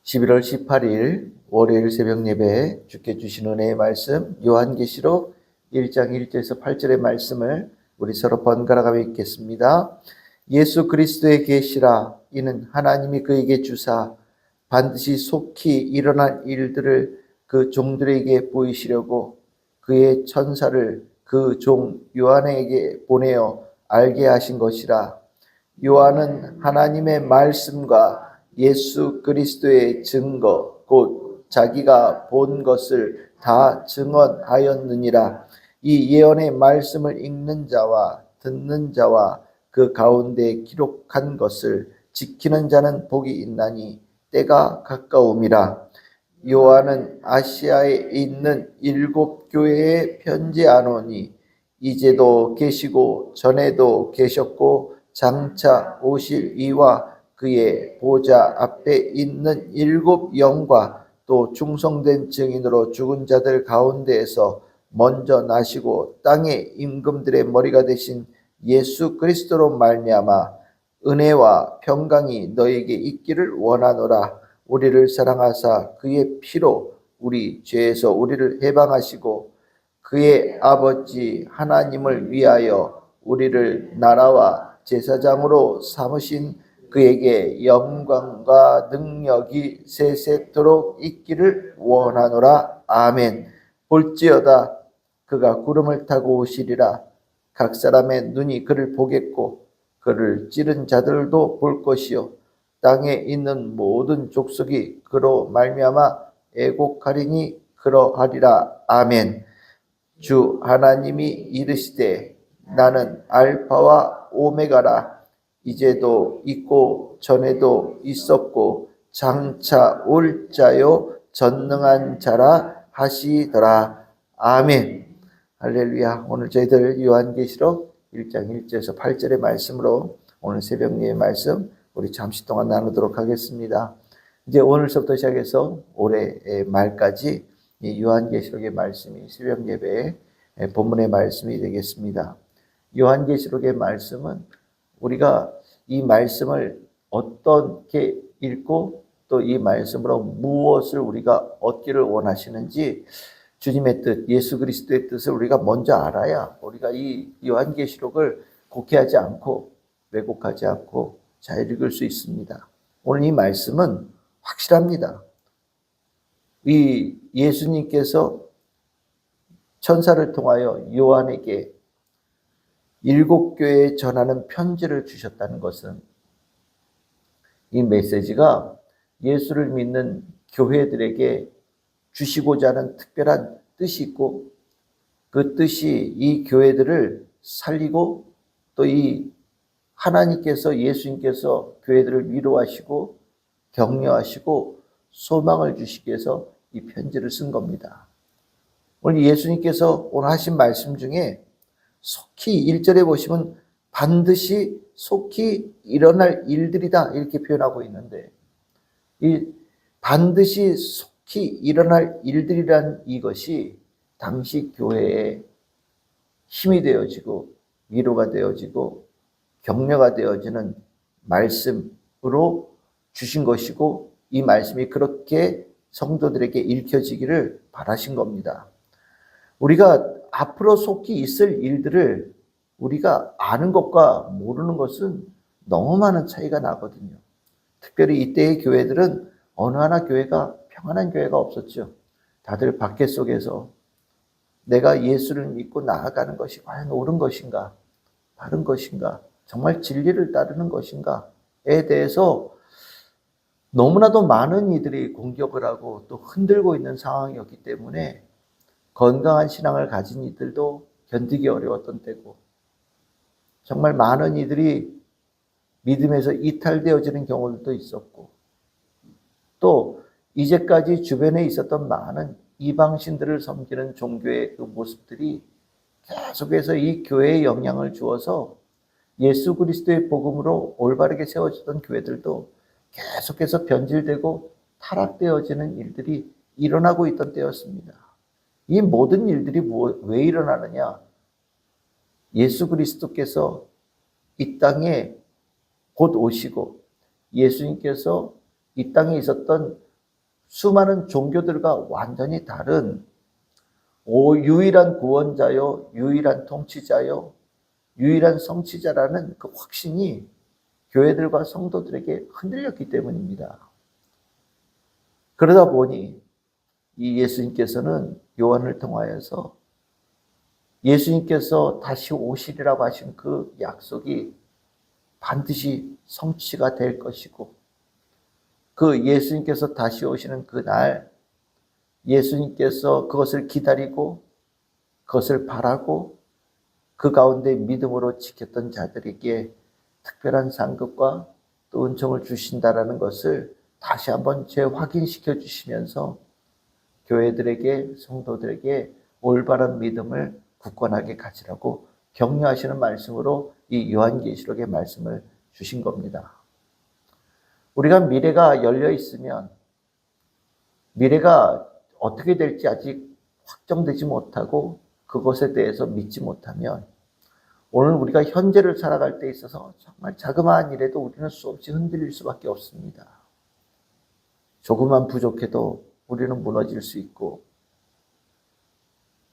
11월 18일 월요일 새벽 예배 주께 주신 은혜의 말씀 요한계시록 1장 1절에서 8절의 말씀을 우리 서로 번갈아가며 읽겠습니다. 예수 그리스도의 계시라. 이는 하나님이 그에게 주사 반드시 속히 일어날 일들을 그 종들에게 보이시려고 그의 천사를 그 종 요한에게 보내어 알게 하신 것이라. 요한은 하나님의 말씀과 예수 그리스도의 증거 곧 자기가 본 것을 다 증언하였느니라. 이 예언의 말씀을 읽는 자와 듣는 자와 그 가운데 기록한 것을 지키는 자는 복이 있나니 때가 가까움이라. 요한은 아시아에 있는 7교회에 편지하노니 이제도 계시고 전에도 계셨고 장차 오실 이와 그의 보좌 앞에 있는 7 영과 또 충성된 증인으로 죽은 자들 가운데에서 먼저 나시고 땅의 임금들의 머리가 되신 예수 그리스도로 말미암아 은혜와 평강이 너에게 있기를 원하노라. 우리를 사랑하사 그의 피로 우리 죄에서 우리를 해방하시고 그의 아버지 하나님을 위하여 우리를 나라와 제사장으로 삼으신 그에게 영광과 능력이 세세토록 있기를 원하노라. 아멘. 볼지어다 그가 구름을 타고 오시리라. 각 사람의 눈이 그를 보겠고 그를 찌른 자들도 볼 것이요 땅에 있는 모든 족속이 그로 말미암아 애곡하리니 그러하리라. 아멘. 주 하나님이 이르시되 나는 알파와 오메가라. 이제도 있고 전에도 있었고 장차 올 자요 전능한 자라 하시더라. 아멘. 할렐루야. 오늘 저희들 요한계시록 1장 1절에서 8절의 말씀으로 오늘 새벽 예배 말씀 우리 잠시 동안 나누도록 하겠습니다. 이제 오늘서부터 시작해서 올해 말까지 이 요한계시록의 말씀이 새벽 예배의 본문의 말씀이 되겠습니다. 요한계시록의 말씀은 우리가 이 말씀을 어떻게 읽고 또 이 말씀으로 무엇을 우리가 얻기를 원하시는지 주님의 뜻, 예수 그리스도의 뜻을 우리가 먼저 알아야 우리가 이 요한계시록을 곡해하지 않고 왜곡하지 않고 잘 읽을 수 있습니다. 오늘 이 말씀은 확실합니다. 이 예수님께서 천사를 통하여 요한에게 7교회에 전하는 편지를 주셨다는 것은 이 메시지가 예수를 믿는 교회들에게 주시고자 하는 특별한 뜻이 있고 그 뜻이 이 교회들을 살리고 또 이 하나님께서 예수님께서 교회들을 위로하시고 격려하시고 소망을 주시기 위해서 이 편지를 쓴 겁니다. 오늘 예수님께서 오늘 하신 말씀 중에 속히 1절에 보시면 반드시 속히 일어날 일들이다 이렇게 표현하고 있는데 이 반드시 속히 일어날 일들이란 이것이 당시 교회에 힘이 되어지고 위로가 되어지고 격려가 되어지는 말씀으로 주신 것이고 이 말씀이 그렇게 성도들에게 읽혀지기를 바라신 겁니다. 우리가 앞으로 속히 있을 일들을 우리가 아는 것과 모르는 것은 너무 많은 차이가 나거든요. 특별히 이때의 교회들은 어느 하나 교회가 평안한 교회가 없었죠. 다들 밖에 속에서 내가 예수를 믿고 나아가는 것이 과연 옳은 것인가, 바른 것인가, 정말 진리를 따르는 것인가에 대해서 너무나도 많은 이들이 공격을 하고 또 흔들고 있는 상황이었기 때문에 건강한 신앙을 가진 이들도 견디기 어려웠던 때고 정말 많은 이들이 믿음에서 이탈되어지는 경우도 있었고 또 이제까지 주변에 있었던 많은 이방신들을 섬기는 종교의 그 모습들이 계속해서 이 교회에 영향을 주어서 예수 그리스도의 복음으로 올바르게 세워지던 교회들도 계속해서 변질되고 타락되어지는 일들이 일어나고 있던 때였습니다. 이 모든 일들이 왜 일어나느냐? 예수 그리스도께서 이 땅에 곧 오시고 예수님께서 이 땅에 있었던 수많은 종교들과 완전히 다른 유일한 구원자요, 유일한 통치자요, 유일한 성취자라는 그 확신이 교회들과 성도들에게 흔들렸기 때문입니다. 그러다 보니 이 예수님께서는 요한을 통하여서 예수님께서 다시 오시리라고 하신 그 약속이 반드시 성취가 될 것이고, 그 예수님께서 다시 오시는 그날 예수님께서 그것을 기다리고 그것을 바라고 그 가운데 믿음으로 지켰던 자들에게 특별한 상급과 또 은총을 주신다라는 것을 다시 한번 재확인시켜 주시면서 교회들에게, 성도들에게 올바른 믿음을 굳건하게 가지라고 격려하시는 말씀으로 이 요한계시록의 말씀을 주신 겁니다. 우리가 미래가 열려 있으면, 미래가 어떻게 될지 아직 확정되지 못하고 그것에 대해서 믿지 못하면, 오늘 우리가 현재를 살아갈 때 있어서 정말 자그마한 일에도 우리는 수없이 흔들릴 수밖에 없습니다. 조금만 부족해도 우리는 무너질 수 있고,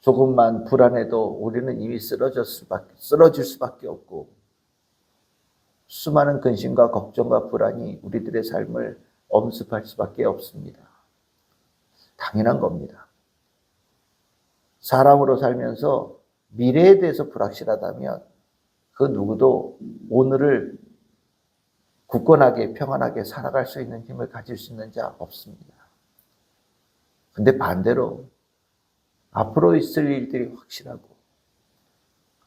조금만 불안해도 우리는 이미 쓰러질 수밖에 없고, 수많은 근심과 걱정과 불안이 우리들의 삶을 엄습할 수밖에 없습니다. 당연한 겁니다. 사람으로 살면서 미래에 대해서 불확실하다면 그 누구도 오늘을 굳건하게 평안하게 살아갈 수 있는 힘을 가질 수 있는 자 없습니다. 근데 반대로 앞으로 있을 일들이 확실하고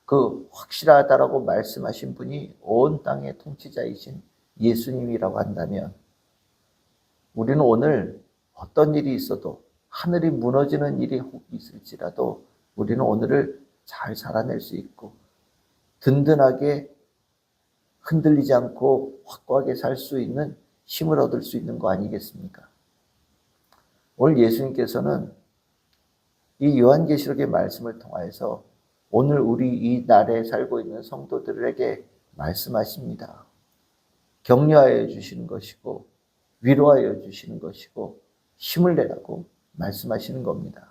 그 확실하다라고 말씀하신 분이 온 땅의 통치자이신 예수님이라고 한다면, 우리는 오늘 어떤 일이 있어도, 하늘이 무너지는 일이 혹 있을지라도 우리는 오늘을 잘 살아낼 수 있고 든든하게 흔들리지 않고 확고하게 살 수 있는 힘을 얻을 수 있는 거 아니겠습니까? 오늘 예수님께서는 이 요한계시록의 말씀을 통하여서 오늘 우리 이 날에 살고 있는 성도들에게 말씀하십니다. 격려하여 주시는 것이고 위로하여 주시는 것이고 힘을 내라고 말씀하시는 겁니다.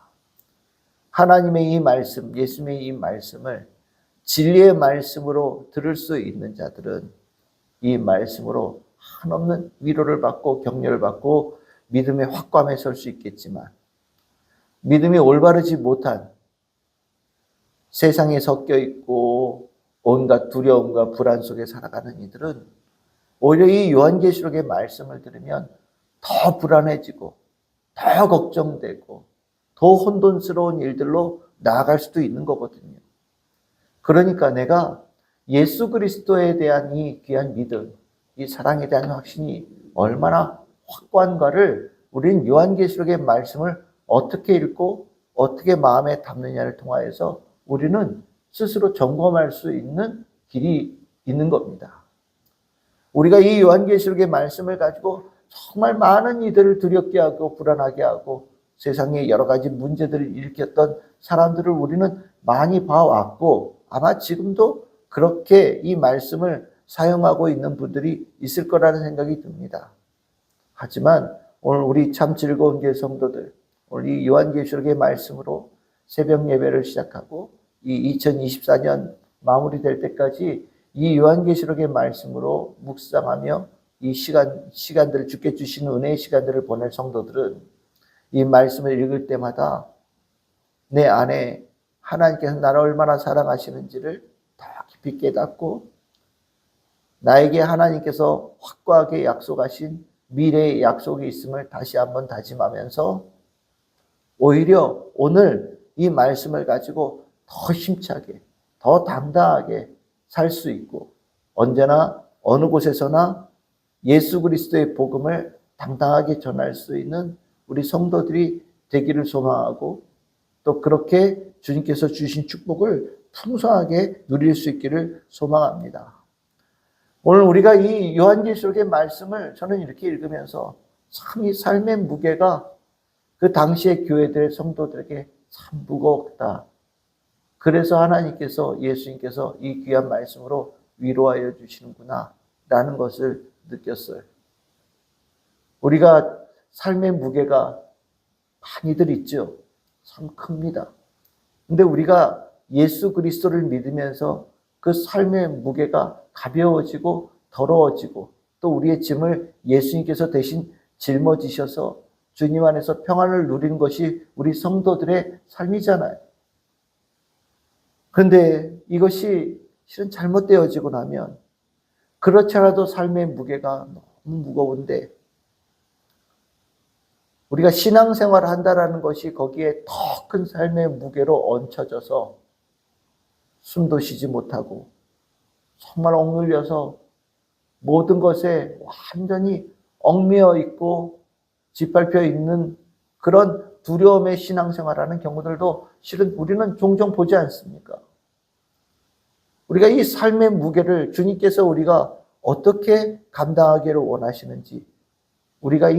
하나님의 이 말씀, 예수님의 이 말씀을 진리의 말씀으로 들을 수 있는 자들은 이 말씀으로 한없는 위로를 받고 격려를 받고 믿음의 확고함에 설 수 있겠지만, 믿음이 올바르지 못한, 세상에 섞여 있고 온갖 두려움과 불안 속에 살아가는 이들은 오히려 이 요한계시록의 말씀을 들으면 더 불안해지고 더 걱정되고 더 혼돈스러운 일들로 나아갈 수도 있는 거거든요. 그러니까 내가 예수 그리스도에 대한 이 귀한 믿음, 이 사랑에 대한 확신이 얼마나 확고한가를 우리는 요한계시록의 말씀을 어떻게 읽고 어떻게 마음에 담느냐를 통하여서 우리는 스스로 점검할 수 있는 길이 있는 겁니다. 우리가 이 요한계시록의 말씀을 가지고 정말 많은 이들을 두렵게 하고 불안하게 하고 세상에 여러 가지 문제들을 일으켰던 사람들을 우리는 많이 봐왔고, 아마 지금도 그렇게 이 말씀을 사용하고 있는 분들이 있을 거라는 생각이 듭니다. 하지만 오늘 우리 참 즐거운 교회 성도들, 오늘 이 요한계시록의 말씀으로 새벽 예배를 시작하고 이 2024년 마무리될 때까지 이 요한계시록의 말씀으로 묵상하며 이 시간들을 주께 주시는 은혜의 시간들을 보낼 성도들은 이 말씀을 읽을 때마다 내 안에 하나님께서 나를 얼마나 사랑하시는지를 더 깊이 깨닫고, 나에게 하나님께서 확고하게 약속하신 미래의 약속이 있음을 다시 한번 다짐하면서 오히려 오늘 이 말씀을 가지고 더 힘차게, 더 당당하게 살 수 있고, 언제나 어느 곳에서나 예수 그리스도의 복음을 당당하게 전할 수 있는 우리 성도들이 되기를 소망하고, 또 그렇게 주님께서 주신 축복을 풍성하게 누릴 수 있기를 소망합니다. 오늘 우리가 이 요한계시록의 말씀을 저는 이렇게 읽으면서 참 이 삶의 무게가 그 당시의 교회들의 성도들에게 참 무겁다. 그래서 하나님께서, 예수님께서 이 귀한 말씀으로 위로하여 주시는구나 라는 것을 느꼈어요. 우리가 삶의 무게가 많이들 있죠. 참 큽니다. 근데 우리가 예수 그리스도를 믿으면서 그 삶의 무게가 가벼워지고 더러워지고 또 우리의 짐을 예수님께서 대신 짊어지셔서 주님 안에서 평안을 누리는 것이 우리 성도들의 삶이잖아요. 그런데 이것이 실은 잘못되어지고 나면 그렇지 않아도 삶의 무게가 너무 무거운데 우리가 신앙생활을 한다는 것이 거기에 더 큰 삶의 무게로 얹혀져서 숨도 쉬지 못하고 정말 억눌려서 모든 것에 완전히 얽매여 있고 짓밟혀 있는 그런 두려움의 신앙생활하는 경우들도 실은 우리는 종종 보지 않습니까? 우리가 이 삶의 무게를 주님께서 우리가 어떻게 감당하기를 원하시는지 우리가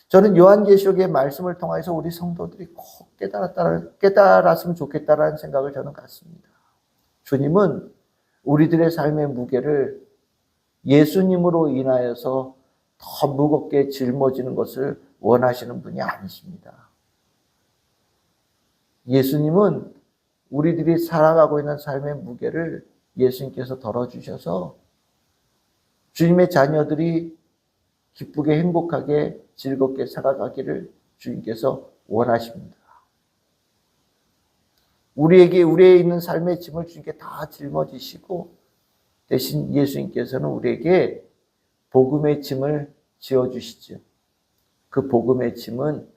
저는 요한계시록의 말씀을 통해서 우리 성도들이 꼭 깨달았으면 좋겠다라는 생각을 저는 갖습니다. 주님은 우리들의 삶의 무게를 예수님으로 인하여서 더 무겁게 짊어지는 것을 원하시는 분이 아니십니다. 예수님은 우리들이 살아가고 있는 삶의 무게를 예수님께서 덜어주셔서 주님의 자녀들이 기쁘게 행복하게 즐겁게 살아가기를 주님께서 원하십니다. 우리에 있는 삶의 짐을 주님께 다 짊어지시고 대신 예수님께서는 우리에게 복음의 짐을 지어주시죠. 그 복음의 짐은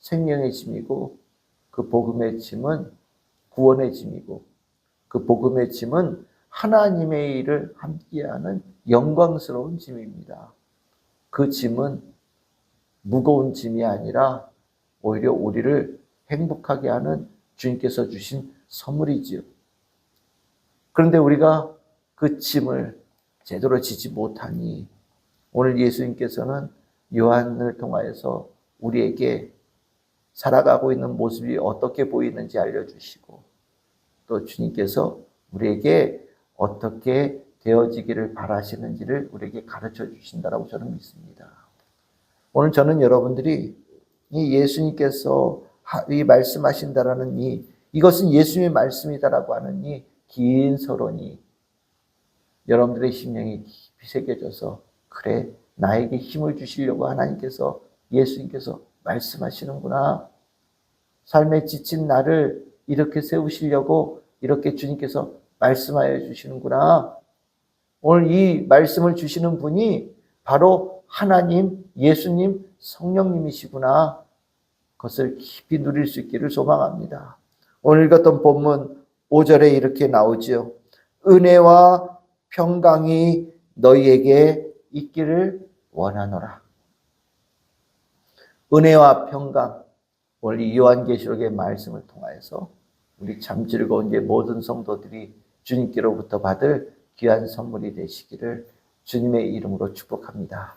생명의 짐이고 그 복음의 짐은 구원의 짐이고 그 복음의 짐은 하나님의 일을 함께하는 영광스러운 짐입니다. 그 짐은 무거운 짐이 아니라 오히려 우리를 행복하게 하는 주님께서 주신 선물이지요. 그런데 우리가 그 짐을 제대로 지지 못하니 오늘 예수님께서는 요한을 통하여서 우리에게 살아가고 있는 모습이 어떻게 보이는지 알려주시고 또 주님께서 우리에게 어떻게 되어지기를 바라시는지를 우리에게 가르쳐 주신다라고 저는 믿습니다. 오늘 저는 여러분들이 이 예수님께서 이 말씀하신다라는 이것은 예수님의 말씀이다라고 하는 이 긴 서론이 여러분들의 심령에 깊이 새겨져서 그래 나에게 힘을 주시려고 하나님께서 예수님께서 말씀하시는구나. 삶에 지친 나를 이렇게 세우시려고 이렇게 주님께서 말씀하여 주시는구나. 오늘 이 말씀을 주시는 분이 바로 하나님, 예수님, 성령님이시구나. 그것을 깊이 누릴 수 있기를 소망합니다. 오늘 읽었던 본문 5절에 이렇게 나오지요. 은혜와 평강이 너희에게 있기를 원하노라. 은혜와 평강. 오늘 이 요한계시록의 말씀을 통하여서 우리 참 즐거운 모든 성도들이 주님께로부터 받을 귀한 선물이 되시기를 주님의 이름으로 축복합니다.